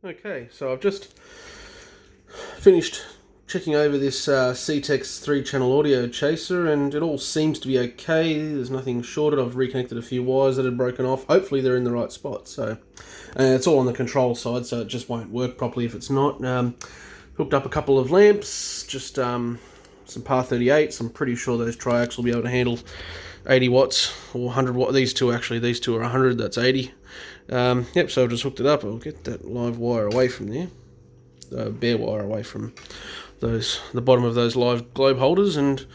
Okay, so I've just finished checking over this Ceitex 3-channel audio chaser, and it all seems to be okay. There's nothing shorted. I've reconnected a few wires that had broken off. Hopefully they're in the right spot. So it's all on the control side, so it just won't work properly if it's not. Hooked up a couple of lamps, just some par 38s. I'm pretty sure those triacs will be able to handle 80 watts or 100 watt. These two are 100, that's 80. Yep, so I've just hooked it up. I'll get that live wire away from there, bare wire away from the bottom of those live globe holders, and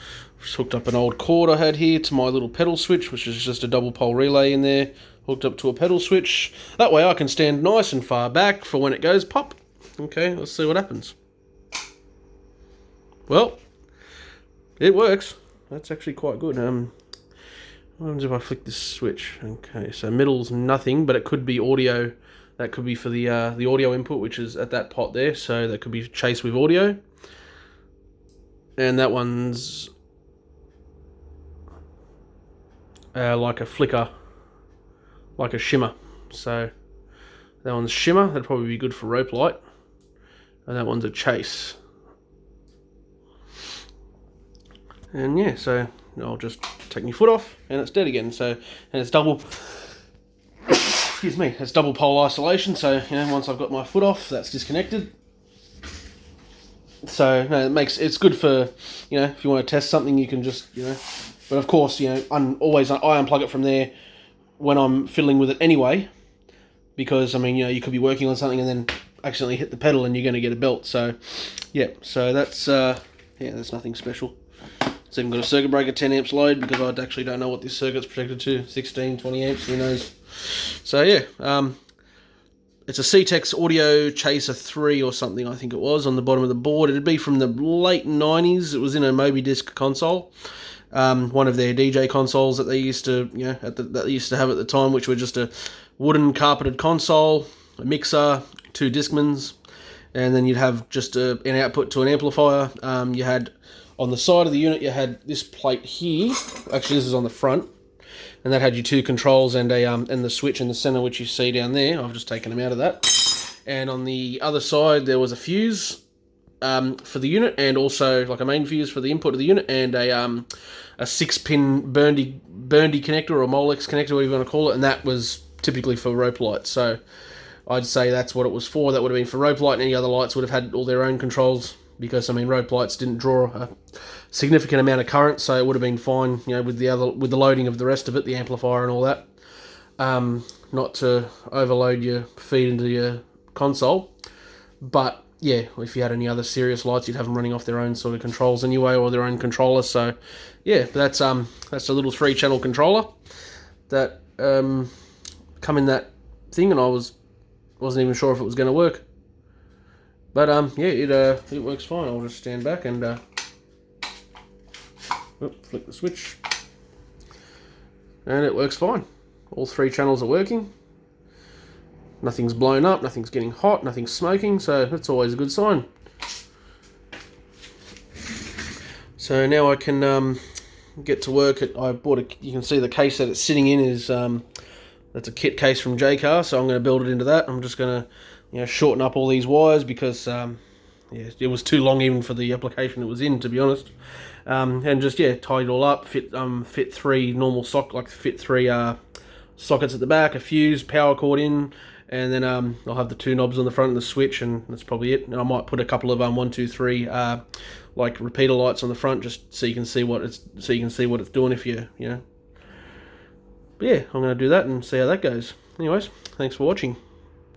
just hooked up an old cord I had here to my little pedal switch, which is just a double pole relay in there, hooked up to a pedal switch. That way I can stand nice and far back for when it goes pop. Okay, let's see what happens. Well, it works. That's actually quite good. What happens if I flick this switch? Okay, so middle's nothing, but it could be audio. That could be for the audio input, which is at that pot there, so that could be chased with audio. And that one's like a flicker, like a shimmer. So that one's shimmer, that'd probably be good for rope light. And that one's a chase. And yeah, so I'll just take my foot off and it's dead again. So, and it's double, excuse me, it's double pole isolation. So, once I've got my foot off, that's disconnected. So, no, it's good for, if you want to test something, you can just, but of course, I unplug it from there when I'm fiddling with it anyway, because, you could be working on something and then accidentally hit the pedal and you're going to get a belt. So, yeah, so that's nothing special. It's even got a circuit breaker 10 amps load, because I actually don't know what this circuit's protected to, 16, 20 amps, who knows. So yeah, it's a Ceitex Audio Chaser 3 or something, I think it was, on the bottom of the board. It'd be from the late 90s. It was in a Mobydisc console, one of their DJ consoles that they used to, that they used to have at the time, which were just a wooden carpeted console, a mixer, 2 Discmans, and then you'd have just an output to an amplifier. You had on the side of the unit, you had this plate here. Actually, this is on the front, and that had your 2 controls and and the switch in the center, which you see down there. I've just taken them out of that. And on the other side, there was a fuse for the unit, and also like a main fuse for the input of the unit, and a 6-pin Burndy connector or Molex connector, whatever you want to call it, and that was typically for rope lights. So I'd say that's what it was for. That would have been for rope light, and any other lights would have had all their own controls, because rope lights didn't draw a significant amount of current, so it would have been fine, with the loading of the rest of it, the amplifier and all that, not to overload your feed into your console. But yeah, if you had any other serious lights, you'd have them running off their own sort of controls anyway, or their own controller. So yeah, that's a little 3-channel controller that come in that thing, and I wasn't even sure if it was going to work. But yeah, it works fine. I'll just stand back and flick the switch, and it works fine. All 3 channels are working. Nothing's blown up, nothing's getting hot, nothing's smoking, so that's always a good sign. So now I can get to work. You can see the case that it's sitting in is that's a kit case from JCar, so I'm going to build it into that. I'm just going to shorten up all these wires, because it was too long even for the application it was in, to be honest. And just tie it all up, fit 3 normal fit 3 sockets at the back, a fuse, power cord in, and then I'll have the 2 knobs on the front and the switch, and that's probably it. And I might put a couple of 1, 2, 3 like repeater lights on the front, just so you can see what it's doing if you. But yeah, I'm going to do that and see how that goes. Anyways, thanks for watching.